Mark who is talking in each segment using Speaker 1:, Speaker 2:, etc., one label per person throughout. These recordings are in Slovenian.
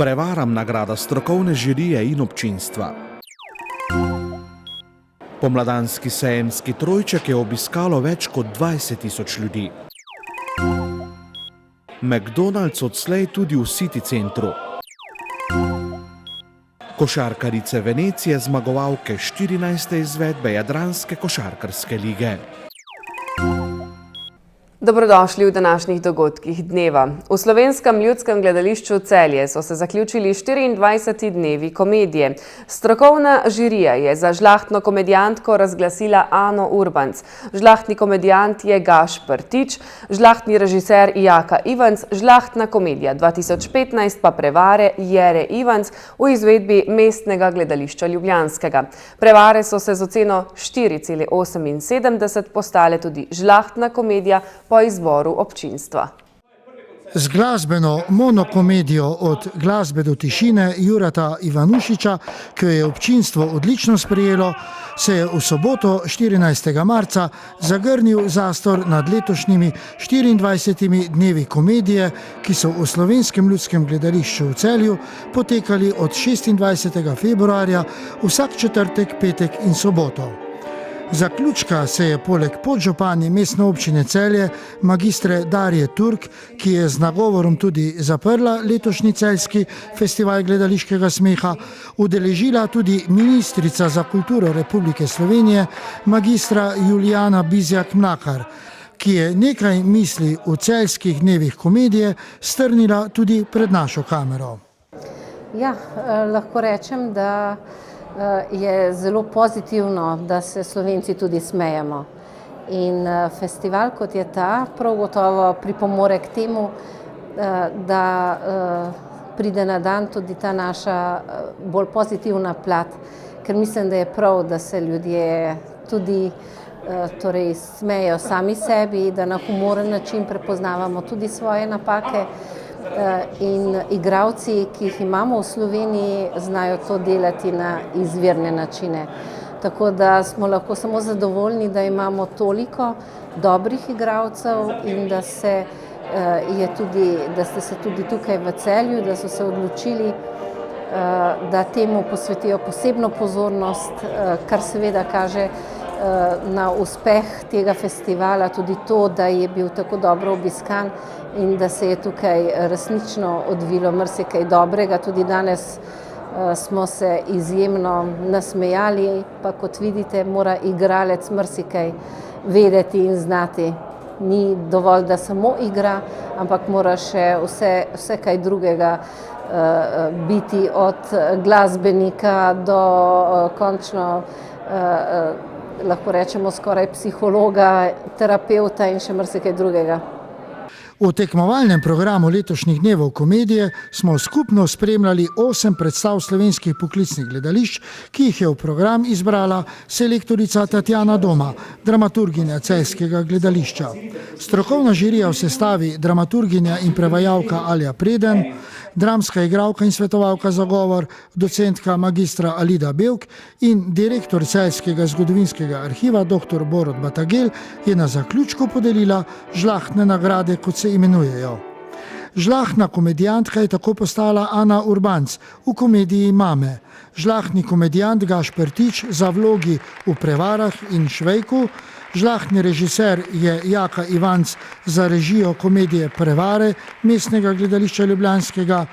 Speaker 1: Prevaram nagrada strokovne žirije in občinstva. Pomladanski sejemski trojček je obiskalo več kot 20.000 ljudi. McDonald's odslej tudi v City centru. Košarkarice Venecije zmagovalke 14. izvedbe Jadranske košarkarske lige.
Speaker 2: Dobrodošli v današnjih dogodkih dneva. V Slovenskem ljudskem gledališču Celje so se zaključili 24. dnevi komedije. Strokovna žirija je za žlahtno komedijantko razglasila Ano Urbanc. Žlahtni komedijant je Gašper Tič, žlahtni režiser Jaka Ivanc, žlahtna komedija 2015 pa Prevare Jere Ivanc v izvedbi Mestnega gledališča ljubljanskega. Prevare so se z oceno 4,78 postale tudi žlahtna komedija po izboru občinstva.
Speaker 3: Z glasbeno monokomedijo Od glasbe do tišine Jurata Ivanušiča, ki jo je občinstvo odlično sprejelo, se je v soboto 14. marca zagrnil zastor nad letošnjimi 24 dnevi komedije, ki so v Slovenskem ljudskem gledališču v Celju potekali od 26. februarja vsak četrtek, petek in soboto. Zaključka se je poleg podžupanje mestne občine Celje, magistre Darje Turk, ki je z nagovorom tudi zaprla letošnji celjski festival gledališkega smeha, udeležila tudi ministrica za kulturo Republike Slovenije, magistra Julijana Bizjak-Mlakar, ki je nekaj misli v celjskih dnevih komedije strnila tudi pred našo kamero.
Speaker 4: Ja, lahko rečem, da je zelo pozitivno, da se Slovenci tudi smejemo. In festival kot je ta prav gotovo pripomore k temu, da pride na dan tudi ta naša bolj pozitivna plat, ker mislim, da je prav, da se ljudje tudi smejejo sami sebi, da na humoren način prepoznavamo tudi svoje napake. In igralci, ki jih imamo v Sloveniji, znajo to delati na izvirne načine. Tako da smo lahko samo zadovoljni, da imamo toliko dobrih igralcev in da ste se tudi tukaj v Celju, da so se odločili, da temu posvetijo posebno pozornost, kar seveda kaže na uspeh tega festivala, tudi to, da je bil tako dobro obiskan in da se je tukaj resnično odvilo marsikaj dobrega. Tudi danes smo se izjemno nasmejali, pa kot vidite, mora igralec marsikaj vedeti in znati. Ni dovolj, da samo igra, ampak mora še vse kaj drugega biti, od glasbenika do končno lahko rečemo skoraj psihologa, terapeuta in še marsikaj drugega.
Speaker 3: V tekmovalnem programu letošnjih dnevov komedije smo skupno spremljali 8 predstav slovenskih poklicnih gledališč, ki jih je v program izbrala selektorica Tatjana Doma, dramaturginja celjskega gledališča. Strokovna žirija v sestavi dramaturginja in prevajalka Alja Preden, dramska igralka in svetovalka za govor, docentka magistra Alida Bevk in direktor Celjskega zgodovinskega arhiva dr. Borut Batagel je na zaključku podelila žlahtne nagrade, kot se imenujejo. Žlahtna komedijantka je tako postala Ana Urbanc v komediji Mame, žlahtni komedijant Gašper Tič za vlogi v Prevarah in Švejku, žlahtni režiser je Jaka Ivanc za režijo komedije Prevare Mestnega gledališča ljubljanskega.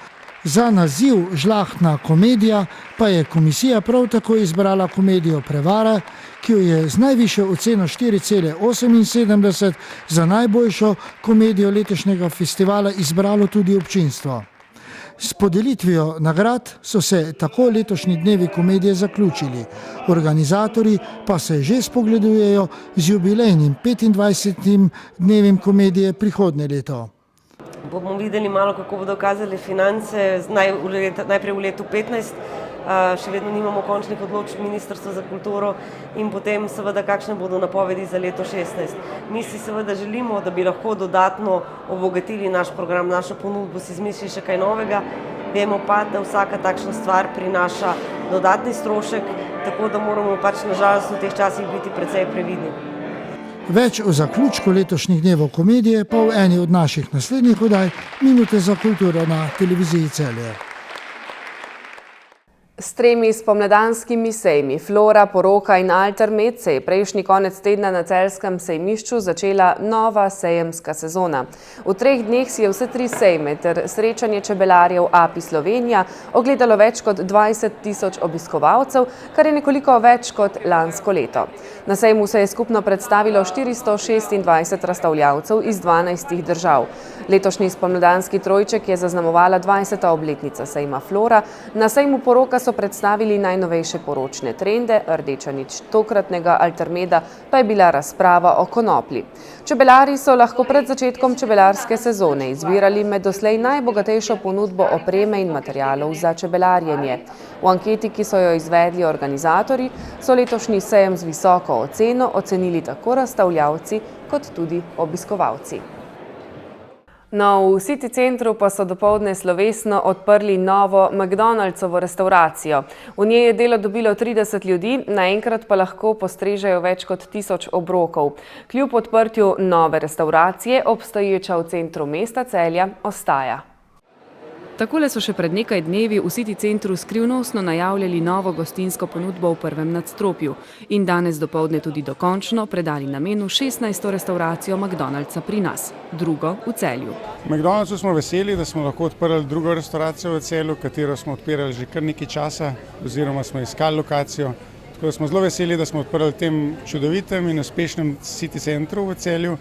Speaker 3: Za naziv žlahtna komedija pa je komisija prav tako izbrala komedijo Prevare, ki jo je z najvišjo oceno 4,78 za najboljšo komedijo letošnjega festivala izbralo tudi občinstvo. S podelitvijo nagrad so se tako letošnji dnevi komedije zaključili. Organizatorji pa se že spogledujejo z jubilejnim 25. dnevim komedije prihodnje leto.
Speaker 5: Bomo videli malo, kako bodo kazali finance, najprej v letu 2015, še vedno nimamo končnih odločb Ministrstva za kulturo in potem seveda kakšne bodo napovedi za leto 2016. Mi si seveda želimo, da bi lahko dodatno obogatili naš program, našo ponudbo, si izmislili še kaj novega. Vemo pa, da vsaka takšna stvar prinaša dodatni strošek, tako da moramo nažalost v teh časih biti precej previdni.
Speaker 3: Več o zaključku letošnjih dnevov komedije pa v eni od naših naslednjih oddaj Minute za kulturo na televiziji Celje.
Speaker 2: S 3 spomladanskimi sejmi Flora, Poroka in Altermed se je prejšnji konec tedna na celjskem sejmišču začela nova sejemska sezona. V 3 dneh si je vse 3 sejme ter srečanje čebelarjev API Slovenija ogledalo več kot 20 000 obiskovalcev, kar je nekoliko več kot lansko leto. Na sejmu se je skupno predstavilo 426 razstavljavcev iz 12 držav. Letošnji spomladanski trojček je zaznamovala 20. obletnica sejma Flora. Na sejmu Poroka so predstavili najnovejše poročne trende, rdeča nič tokratnega Altermeda pa je bila razprava o konoplji. Čebelari so lahko pred začetkom čebelarske sezone izbirali med doslej najbogatejšo ponudbo opreme in materialov za čebelarjenje. V anketi, ki so jo izvedli organizatorji, so letošnji sejem z visoko oceno ocenili tako razstavljavci kot tudi obiskovalci. No, v City centru pa so dopoldne slovesno odprli novo McDonald'sovo restauracijo. V njej je delo dobilo 30 ljudi, naenkrat pa lahko postrežejo več kot 1000 obrokov. Kljub odprtju nove restauracije, obstoječa v centru mesta Celja ostaja. Takole so še pred nekaj dnevi v City centru skrivnostno najavljali novo gostinsko ponudbo v prvem nadstropju in danes dopoldne tudi dokončno predali namenu 16. restauracijo McDonald'sa pri nas, drugo v Celju.
Speaker 6: McDonald'su smo veseli, da smo lahko odprli drugo restauracijo v Celju, katero smo odpirali že kar nekaj časa, oziroma smo iskali lokacijo. Tako da smo zelo veseli, da smo odprli v tem čudovitem in uspešnem City centru v Celju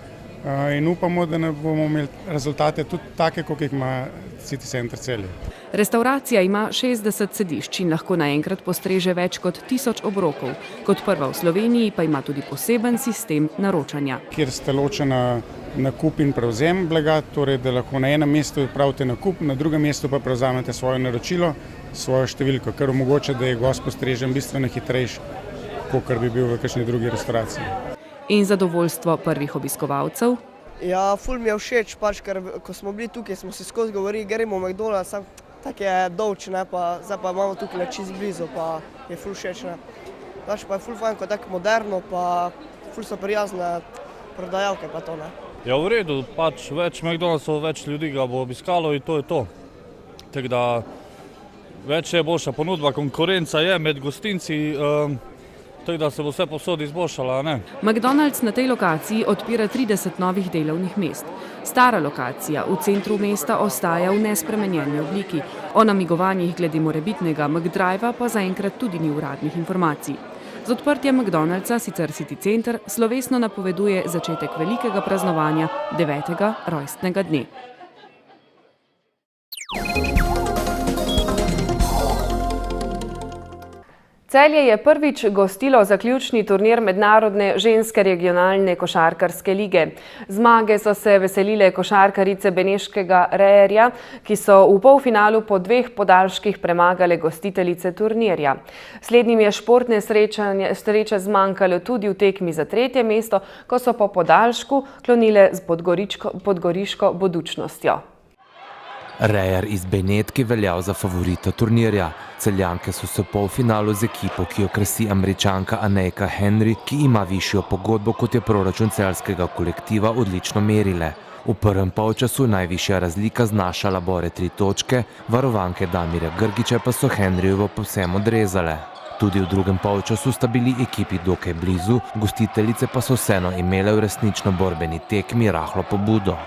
Speaker 6: in upamo, da ne bomo imeli rezultate tudi take, kot jih ima City center Celje.
Speaker 2: Restauracija ima 60 sedišč in lahko naenkrat postreže več kot 1000 obrokov. Kot prva v Sloveniji pa ima tudi poseben sistem naročanja.
Speaker 6: Kjer sta ločena nakup in prevzem blaga, torej da lahko na enem mestu pravite nakup, na drugem mestu pa prevzamete svoje naročilo, svojo številko, kar omogoča, da je gost postrežen bistveno hitrejši, kot bi bil v kakšni drugi restauraciji.
Speaker 2: In zadovoljstvo prvih obiskovalcev?
Speaker 7: Ja, ful mi je všeč, ker ko smo bili tukaj, smo si skozi govorili, gremo v McDonald's, tako je dolč, zdaj pa imamo tukaj čisto blizu, pa je ful všeč. Pa je ful fajn, ko je tako moderno, pa ful so prijazne prodajalke pa to.
Speaker 8: Ja, v redu, več McDonald'sov, več ljudi ga bo obiskalo in to je to. Tako da več je boljša ponudba, konkurenca je med gostinci, tako da se bo vse povsod izboljšala, ne?
Speaker 2: McDonald's na tej lokaciji odpira 30 novih delovnih mest. Stara lokacija v centru mesta ostaja v nespremenjeni obliki. O namigovanjih glede morebitnega McDriva pa zaenkrat tudi ni uradnih informacij. Z odprtjem McDonald'sa sicer City center slovesno napoveduje začetek velikega praznovanja 9. rojstnega dne. Celje je prvič gostilo zaključni turnir mednarodne ženske regionalne košarkarske lige. Zmage so se veselile košarkarice beneškega Reerja, ki so v polfinalu po 2 podaljških premagale gostiteljice turnirja. Slednjim je športne sreče zmanjkalo tudi v tekmi za 3. mesto, ko so po podaljšku klonile z podgoriško Budućnostjo.
Speaker 9: Reer iz Benetke veljal za favorita turnirja. Celjanke so se v polfinalu z ekipo, ki jo krasi Američanka Anejka Henry, ki ima višjo pogodbo kot je proračun celjskega kolektiva, odlično merile. V prvem polčasu najvišja razlika znašala bore 3 točke, varovanke Damirja Grgića pa so Henryjevo povsem odrezale. Tudi v drugem polčasu sta bili ekipi dokaj blizu, gostiteljice pa so vseeno imele v resnično borbeni tekmi rahlo pobudo.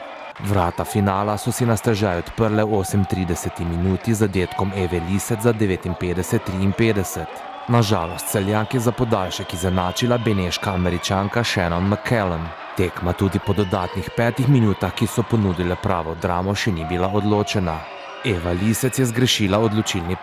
Speaker 9: Vrata finala so si na stežaj odprle v 38 minuti z zadetkom Eve Lisec za 59-53. Nažalost, Celjank je za podaljšek izenačila beneška Američanka Shannon McCallum. Tekma tudi po dodatnih 5 minutah, ki so ponudile pravo dramo, še ni bila odločena. Eva Lisec je zgrešila odločilni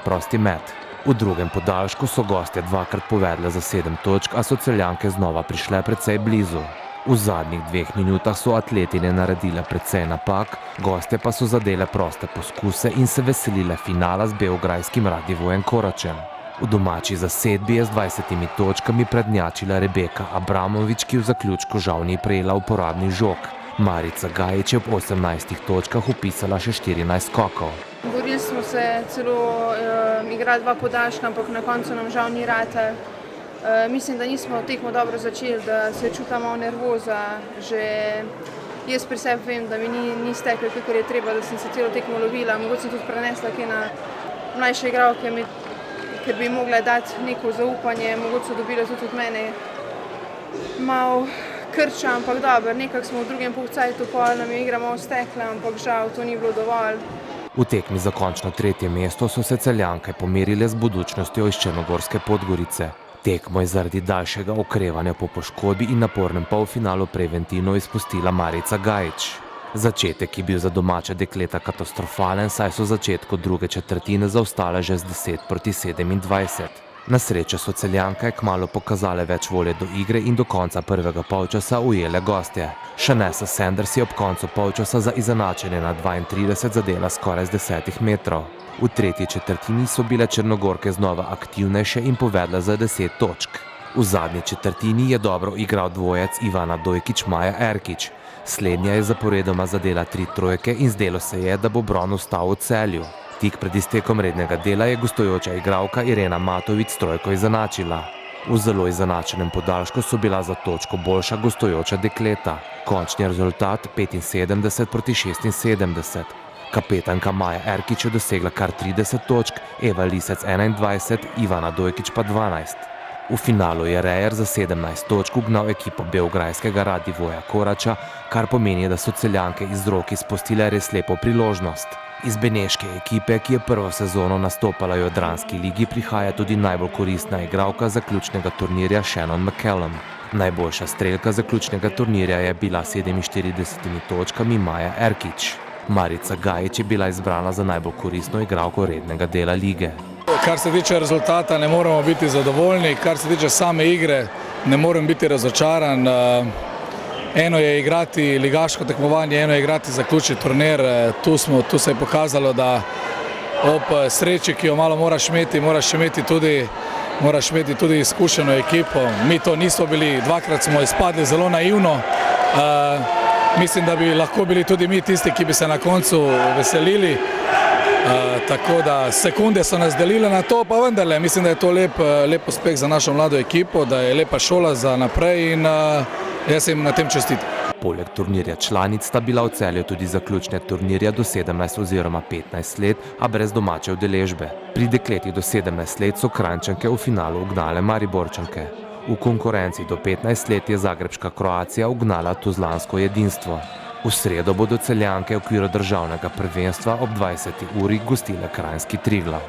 Speaker 9: prosti met. V drugem podaljšku so gostje 2-krat povedle za 7 točk, a so Celjanke znova prišle precej blizu. V zadnjih 2 minutah so atletine naredile precej napak, gostje pa so zadele proste poskuse in se veselile finala z beograjskim Radivojem Koračem. V domači zasedbi je z 20 točkami prednjačila Rebeka Abramovič, ki v zaključku žal ni prejela uporabni žog. Marica Gajić je ob 18 točkah upisala še 14 skokov.
Speaker 10: Borili smo se celo igrati 2 podaljška, ampak na koncu nam žal ni rata. Mislim, da nismo tekmo dobro začeli, da se čutamo nervoza. Že jaz pri sebi vem, da mi ni steklo, kakor je treba, da sem se celo tekmo lovila. Mogoče sem tudi prenesla kaj na mlajše igralke, ker bi mogla dati neko zaupanje, mogoče so dobile tudi od mene malo krča, ampak dobro, nekako smo v drugem polcajtu, pol nam je igra malo stekla, ampak žal to ni bilo dovolj.
Speaker 9: V tekmi za končno 3. mesto so se Celjanke pomerile z Budućnostjo iz Črnogorske Podgorice. Tekmo je zaradi daljšega okrevanja po poškodbi in napornem polfinalu preventivno izpustila Marica Gajić. Začetek je bil za domače dekleta katastrofalen, saj so v začetku druge četrtine zaostale že z 10-27. Na srečo so Celjanke kmalu pokazale več volje do igre in do konca prvega polčasa ujele gostje. Shanessa Sanders je ob koncu polčasa za izenačenje na 32 zadela skoraj z 10 metrov. V tretji četrtini so bile Črnogorke znova aktivnejše in povedle za 10 točk. V zadnji četrtini je dobro igral dvojec Ivana Dojkić-Maja Erkić. Slednja je zaporedoma zadela 3 trojke in zdelo se je, da bo bron ostal v Celju. Tik pred iztekom rednega dela je gostujoča igralka Irena Matović s trojko izenačila. V zelo izenačenem podaljšku so bila za točko boljša gostujoča dekleta. Končni rezultat 75-76. Kapetanka Maja Erkić je dosegla kar 30 točk, Eva Lisec 21, Ivana Dojkić pa 12. V finalu je Rejer za 17 točk ugnal ekipo beograjskega Radivoja Korača, kar pomeni, da so Celjanke iz rok izpustile res lepo priložnost. Iz beneške ekipe, ki je prvo sezono nastopala v Jadranski ligi, prihaja tudi najbolj koristna igralka zaključnega turnirja Shannon McCallum. Najboljša strelka zaključnega turnirja je bila 47 točkami Maja Erkić. Marica Gajić je bila izbrana za najbolj koristno igralko rednega dela lige.
Speaker 11: Kar se tiče rezultata, ne moremo biti zadovoljni, kar se tiče same igre, ne morem biti razočaran. Eno je igrati ligaško tekmovanje, eno je igrati zaključni turnir. Tu se je pokazalo, da ob sreči, ki jo malo moraš imeti tudi izkušeno ekipo. Mi to nismo bili, dvakrat smo izpadli zelo naivno. Mislim, da bi lahko bili tudi mi tisti, ki bi se na koncu veselili. Tako da sekunde so nas delile na to, pa vendarle mislim, da je to lep uspeh za našo mlado ekipo, da je lepa šola za naprej in jaz jim na tem čestitam.
Speaker 9: Poleg turnirja članic sta bila v Celju tudi zaključne turnirja do 17 oziroma 15 let, a brez domače udeležbe. Pri dekletih do 17 let so Kranjčanke v finalu ugnale Mariborčanke. V konkurenci do 15 let je zagrebška Kroacija ugnala tuzlansko Jedinstvo. V sredo bodo Celjanke v okviru državnega prvenstva ob 20. uri gostile kranjski Triglav.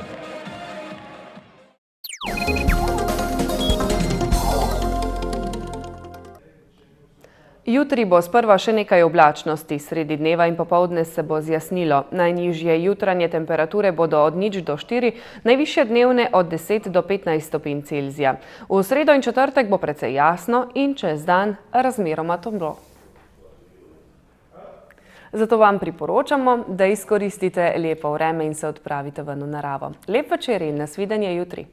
Speaker 2: Jutri bo sprva še nekaj oblačnosti, sredi dneva in popoldne se bo zjasnilo. Najnižje jutranje temperature bodo od 0 do 4, najvišje dnevne od 10 do 15 stopinj Celzija. V sredo in četrtek bo precej jasno in čez dan razmeroma toplo. Zato vam priporočamo, da izkoristite lepo vreme in se odpravite ven v naravo. Lep večer in nasvidenje jutri.